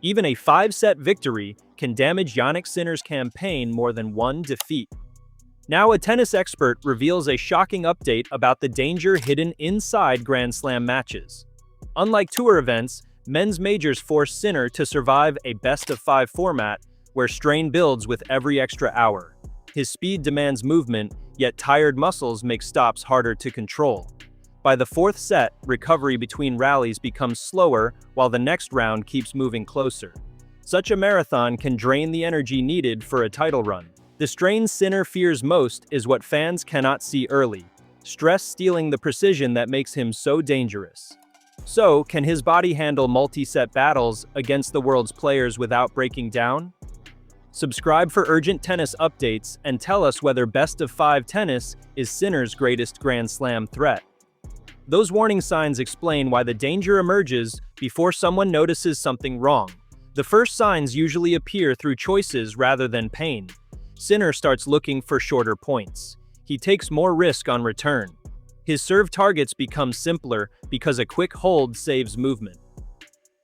Even a 5-set victory can damage Jannik Sinner's campaign more than one defeat. Now a tennis expert reveals a shocking update about the danger hidden inside Grand Slam matches. Unlike tour events, men's majors force Sinner to survive a best-of-5 format where strain builds with every extra hour. His speed demands movement, yet tired muscles make stops harder to control. By the fourth set, recovery between rallies becomes slower while the next round keeps moving closer. Such a marathon can drain the energy needed for a title run. The strain Sinner fears most is what fans cannot see early: stress stealing the precision that makes him so dangerous. So, can his body handle multi-set battles against the world's players without breaking down? Subscribe for urgent tennis updates and tell us whether best-of-5 tennis is Sinner's greatest Grand Slam threat. Those warning signs explain why the danger emerges before someone notices something wrong. The first signs usually appear through choices rather than pain. Sinner starts looking for shorter points. He takes more risk on return. His serve targets become simpler because a quick hold saves movement.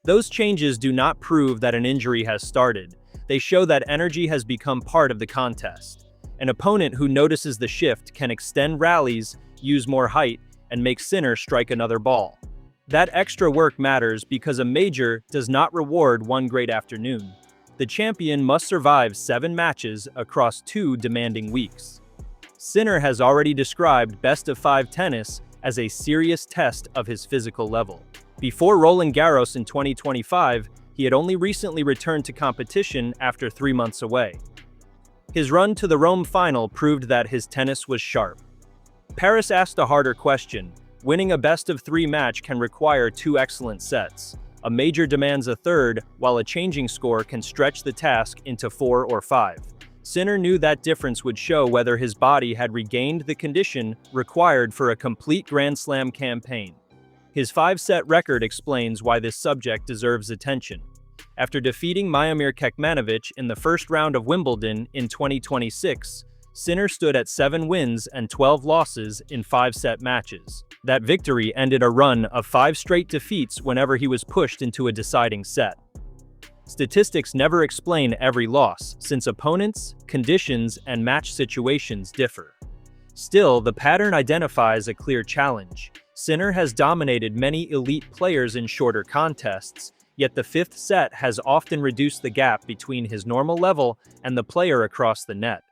Those changes do not prove that an injury has started. They show that energy has become part of the contest. An opponent who notices the shift can extend rallies, use more height, and make Sinner strike another ball. That extra work matters because a major does not reward one great afternoon. The champion must survive 7 matches across 2 demanding weeks. Sinner has already described best-of-5 tennis as a serious test of his physical level. Before Roland Garros in 2025, he had only recently returned to competition after 3 months away. His run to the Rome final proved that his tennis was sharp. Paris asked a harder question. Winning a best-of-3 match can require 2 excellent sets. A major demands a third, while a changing score can stretch the task into 4 or 5. Sinner knew that difference would show whether his body had regained the condition required for a complete Grand Slam campaign. His 5-set record explains why this subject deserves attention. After defeating Miomir Kekmanovic in the first round of Wimbledon in 2026, Sinner stood at 7 wins and 12 losses in 5-set matches. That victory ended a run of 5 straight defeats whenever he was pushed into a deciding set. Statistics never explain every loss, since opponents, conditions, and match situations differ. Still, the pattern identifies a clear challenge. Sinner has dominated many elite players in shorter contests, yet the 5th set has often reduced the gap between his normal level and the player across the net.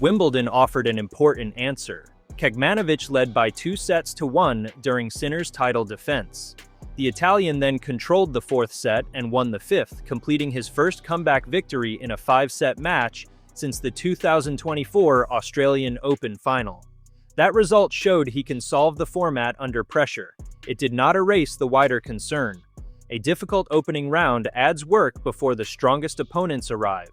Wimbledon offered an important answer. Kekmanovic led by 2-1 during Sinner's title defense. The Italian then controlled the 4th set and won the 5th, completing his first comeback victory in a 5-set match since the 2024 Australian Open final. That result showed he can solve the format under pressure. It did not erase the wider concern. A difficult opening round adds work before the strongest opponents arrive.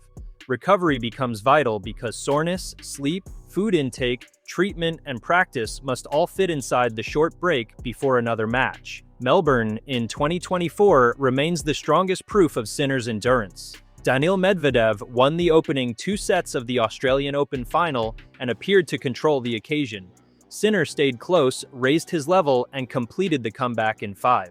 Recovery becomes vital because soreness, sleep, food intake, treatment, and practice must all fit inside the short break before another match. Melbourne in 2024 remains the strongest proof of Sinner's endurance. Daniil Medvedev won the opening 2 sets of the Australian Open final and appeared to control the occasion. Sinner stayed close, raised his level, and completed the comeback in 5.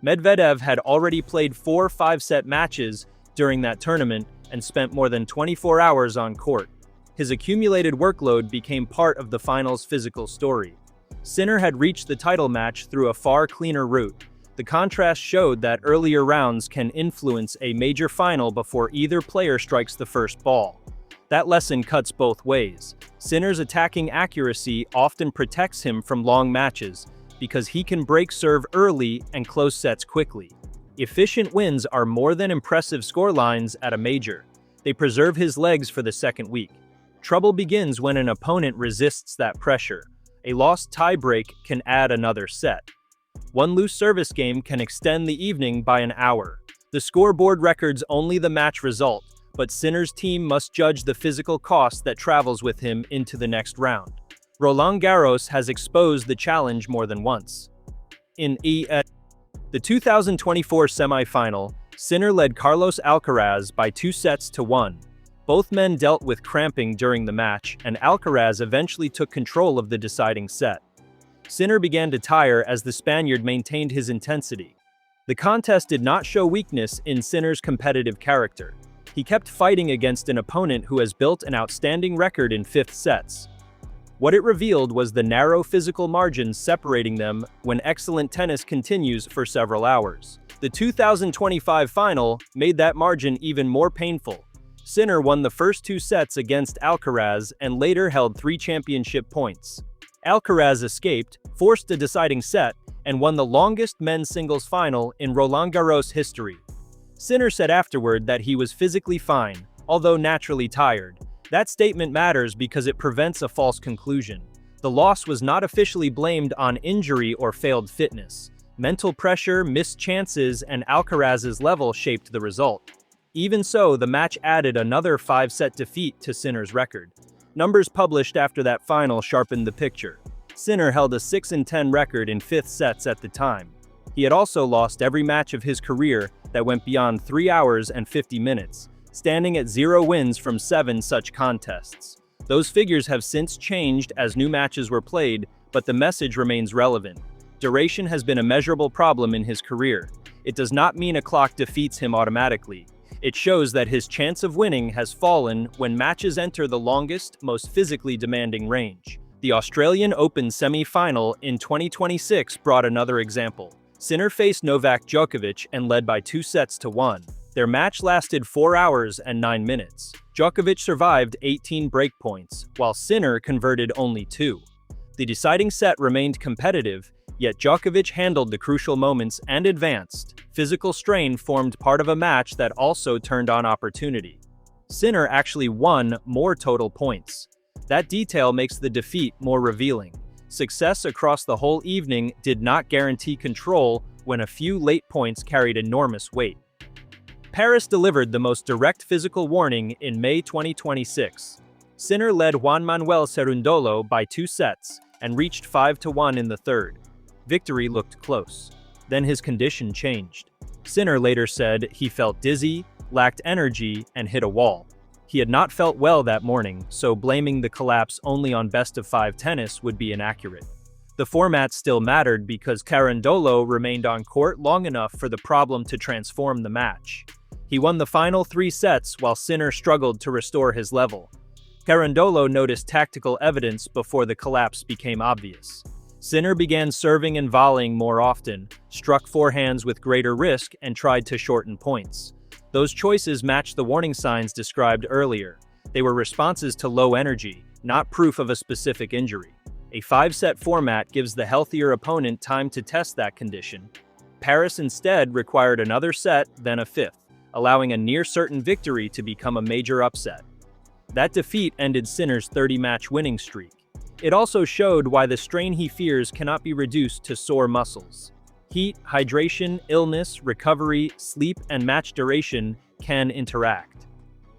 Medvedev had already played 4 5-set matches during that tournament and spent more than 24 hours on court. His accumulated workload became part of the final's physical story. Sinner had reached the title match through a far cleaner route. The contrast showed that earlier rounds can influence a major final before either player strikes the first ball. That lesson cuts both ways. Sinner's attacking accuracy often protects him from long matches because he can break serve early and close sets quickly. Efficient wins are more than impressive scorelines at a major. They preserve his legs for the second week. Trouble begins when an opponent resists that pressure. A lost tiebreak can add another set. One loose service game can extend the evening by an hour. The scoreboard records only the match result, but Sinner's team must judge the physical cost that travels with him into the next round. Roland Garros has exposed the challenge more than once. In the 2024 semi-final, Sinner led Carlos Alcaraz by 2-1. Both men dealt with cramping during the match, and Alcaraz eventually took control of the deciding set. Sinner began to tire as the Spaniard maintained his intensity. The contest did not show weakness in Sinner's competitive character. He kept fighting against an opponent who has built an outstanding record in fifth sets. What it revealed was the narrow physical margins separating them when excellent tennis continues for several hours. The 2025 final made that margin even more painful. Sinner won the first two sets against Alcaraz and later held 3 championship points. Alcaraz escaped, forced a deciding set, and won the longest men's singles final in Roland Garros history. Sinner said afterward that he was physically fine, although naturally tired. That statement matters because it prevents a false conclusion. The loss was not officially blamed on injury or failed fitness. Mental pressure, missed chances, and Alcaraz's level shaped the result. Even so, the match added another 5-set defeat to Sinner's record. Numbers published after that final sharpened the picture. Sinner held a 6-10 record in fifth sets at the time. He had also lost every match of his career that went beyond 3 hours and 50 minutes, standing at 0 wins from 7 such contests. Those figures have since changed as new matches were played, but the message remains relevant. Duration has been a measurable problem in his career. It does not mean a clock defeats him automatically. It shows that his chance of winning has fallen when matches enter the longest, most physically demanding range. The Australian Open semi-final in 2026 brought another example. Sinner faced Novak Djokovic and led by 2-1. Their match lasted 4 hours and 9 minutes. Djokovic survived 18 breakpoints, while Sinner converted only 2. The deciding set remained competitive, yet Djokovic handled the crucial moments and advanced. Physical strain formed part of a match that also turned on opportunity. Sinner actually won more total points. That detail makes the defeat more revealing. Success across the whole evening did not guarantee control when a few late points carried enormous weight. Paris delivered the most direct physical warning in May 2026. Sinner led Juan Manuel Cerundolo by 2 sets and reached 5-1 in the third. Victory looked close. Then his condition changed. Sinner later said he felt dizzy, lacked energy, and hit a wall. He had not felt well that morning, so blaming the collapse only on best-of-5 tennis would be inaccurate. The format still mattered because Cerundolo remained on court long enough for the problem to transform the match. He won the final 3 sets while Sinner struggled to restore his level. Cerundolo noticed tactical evidence before the collapse became obvious. Sinner began serving and volleying more often, struck forehands with greater risk, and tried to shorten points. Those choices matched the warning signs described earlier. They were responses to low energy, not proof of a specific injury. A 5-set format gives the healthier opponent time to test that condition. Paris instead required another set, then a 5th, allowing a near-certain victory to become a major upset. That defeat ended Sinner's 30-match winning streak. It also showed why the strain he fears cannot be reduced to sore muscles. Heat, hydration, illness, recovery, sleep, and match duration can interact.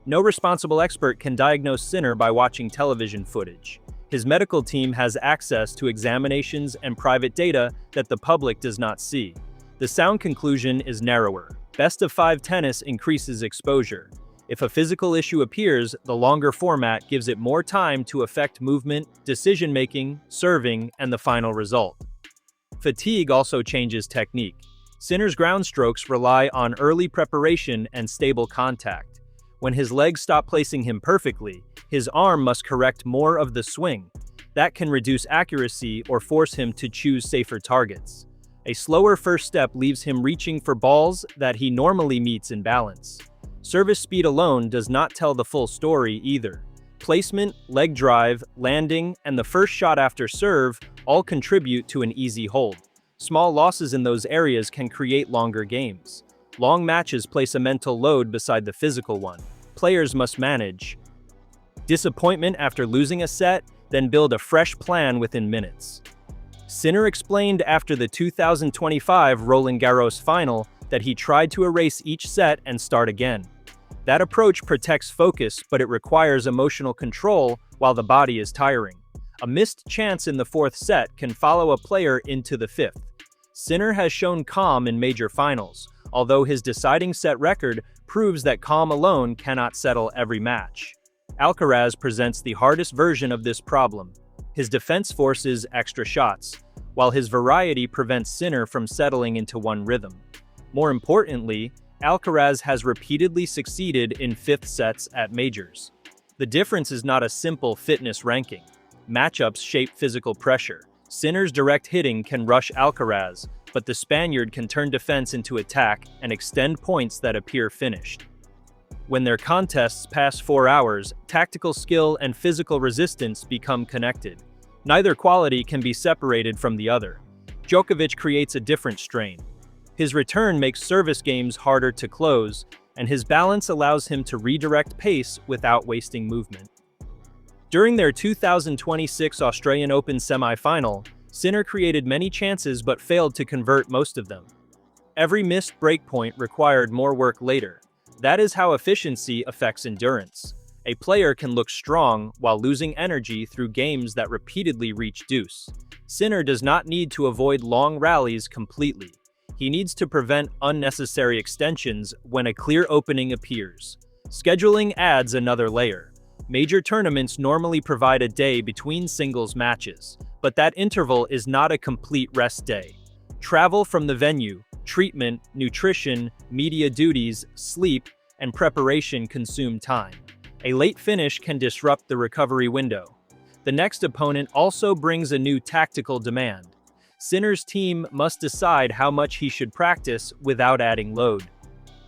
No responsible expert can diagnose Sinner by watching television footage. His medical team has access to examinations and private data that the public does not see. The sound conclusion is narrower. Best-of-5 tennis increases exposure. If a physical issue appears, the longer format gives it more time to affect movement, decision-making, serving, and the final result. Fatigue also changes technique. Sinner's ground strokes rely on early preparation and stable contact. When his legs stop placing him perfectly, his arm must correct more of the swing. That can reduce accuracy or force him to choose safer targets. A slower first step leaves him reaching for balls that he normally meets in balance. Service speed alone does not tell the full story either. Placement, leg drive, landing, and the first shot after serve all contribute to an easy hold. Small losses in those areas can create longer games. Long matches place a mental load beside the physical one. Players must manage disappointment after losing a set, then build a fresh plan within minutes. Sinner explained after the 2025 Roland Garros final that he tried to erase each set and start again. That approach protects focus, but it requires emotional control while the body is tiring. A missed chance in the 4th set can follow a player into the 5th. Sinner has shown calm in major finals, although his deciding set record proves that calm alone cannot settle every match. Alcaraz presents the hardest version of this problem. His defense forces extra shots, while his variety prevents Sinner from settling into one rhythm. More importantly, Alcaraz has repeatedly succeeded in fifth sets at majors. The difference is not a simple fitness ranking. Matchups shape physical pressure. Sinner's direct hitting can rush Alcaraz, but the Spaniard can turn defense into attack and extend points that appear finished. When their contests pass 4 hours, tactical skill and physical resistance become connected. Neither quality can be separated from the other. Djokovic creates a different strain. His return makes service games harder to close, and his balance allows him to redirect pace without wasting movement. During their 2026 Australian Open semi-final, Sinner created many chances but failed to convert most of them. Every missed breakpoint required more work later. That is how efficiency affects endurance. A player can look strong while losing energy through games that repeatedly reach deuce. Sinner does not need to avoid long rallies completely. He needs to prevent unnecessary extensions when a clear opening appears. Scheduling adds another layer. Major tournaments normally provide a day between singles matches, but that interval is not a complete rest day. Travel from the venue, treatment, nutrition, media duties, sleep, and preparation consume time. A late finish can disrupt the recovery window. The next opponent also brings a new tactical demand. Sinner's team must decide how much he should practice without adding load.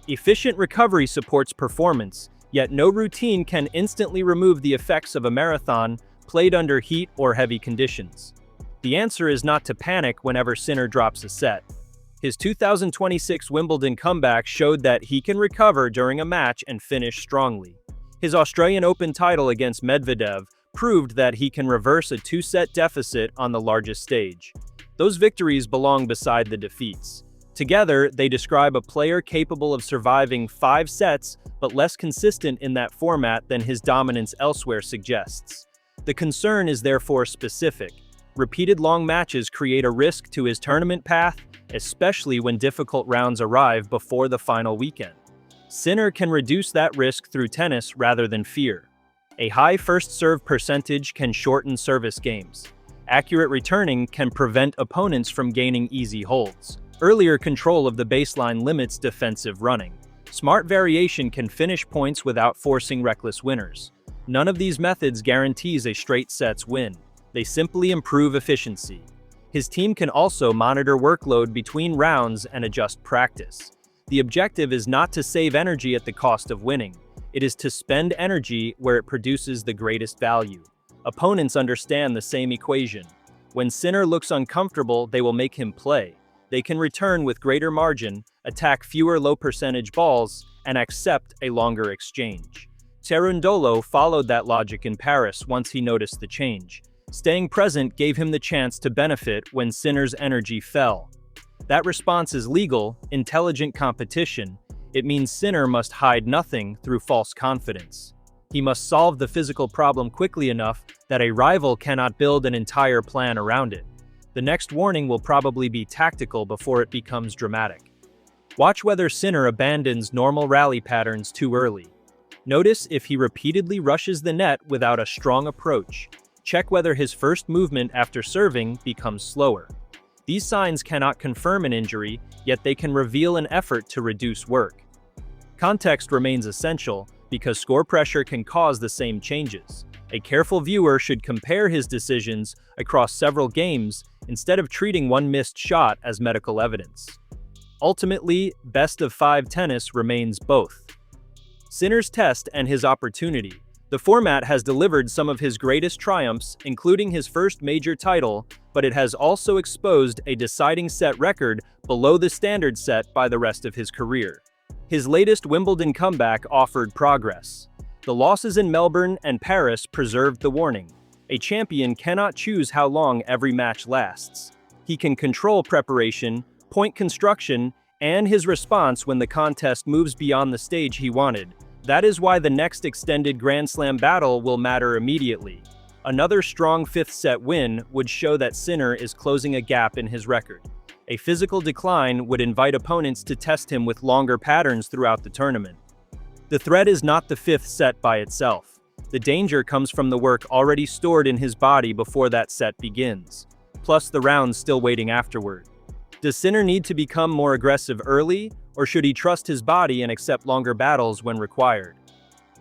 Efficient recovery supports performance, yet no routine can instantly remove the effects of a marathon played under heat or heavy conditions. The answer is not to panic whenever Sinner drops a set. His 2026 Wimbledon comeback showed that he can recover during a match and finish strongly. His Australian Open title against Medvedev proved that he can reverse a 2-set deficit on the largest stage. Those victories belong beside the defeats. Together, they describe a player capable of surviving 5 sets but less consistent in that format than his dominance elsewhere suggests. The concern is therefore specific. Repeated long matches create a risk to his tournament path, especially when difficult rounds arrive before the final weekend. Sinner can reduce that risk through tennis rather than fear. A high first serve percentage can shorten service games. Accurate returning can prevent opponents from gaining easy holds. Earlier control of the baseline limits defensive running. Smart variation can finish points without forcing reckless winners. None of these methods guarantees a straight sets win. They simply improve efficiency. His team can also monitor workload between rounds and adjust practice. The objective is not to save energy at the cost of winning. It is to spend energy where it produces the greatest value. Opponents understand the same equation. When Sinner looks uncomfortable, they will make him play. They can return with greater margin, attack fewer low-percentage balls, and accept a longer exchange. Cerundolo followed that logic in Paris once he noticed the change. Staying present gave him the chance to benefit when Sinner's energy fell. That response is legal, intelligent competition. It means Sinner must hide nothing through false confidence. He must solve the physical problem quickly enough that a rival cannot build an entire plan around it. The next warning will probably be tactical before it becomes dramatic. Watch whether Sinner abandons normal rally patterns too early. Notice if he repeatedly rushes the net without a strong approach. Check whether his first movement after serving becomes slower. These signs cannot confirm an injury, yet they can reveal an effort to reduce work. Context remains essential because score pressure can cause the same changes. A careful viewer should compare his decisions across several games instead of treating one missed shot as medical evidence. Ultimately, best of 5 tennis remains both. Sinner's test and his opportunity. The format has delivered some of his greatest triumphs, including his first major title, but it has also exposed a deciding set record below the standard set by the rest of his career. His latest Wimbledon comeback offered progress. The losses in Melbourne and Paris preserved the warning. A champion cannot choose how long every match lasts. He can control preparation, point construction, and his response when the contest moves beyond the stage he wanted. That is why the next extended Grand Slam battle will matter immediately. Another strong 5th set win would show that Sinner is closing a gap in his record. A physical decline would invite opponents to test him with longer patterns throughout the tournament. The threat is not the 5th set by itself. The danger comes from the work already stored in his body before that set begins, plus the rounds still waiting afterward. Does Sinner need to become more aggressive early, or should he trust his body and accept longer battles when required?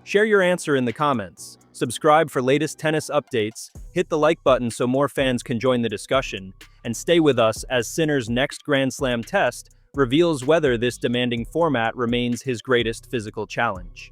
Share your answer in the comments. Subscribe for latest tennis updates, hit the like button so more fans can join the discussion, and stay with us as Sinner's next Grand Slam test reveals whether this demanding format remains his greatest physical challenge.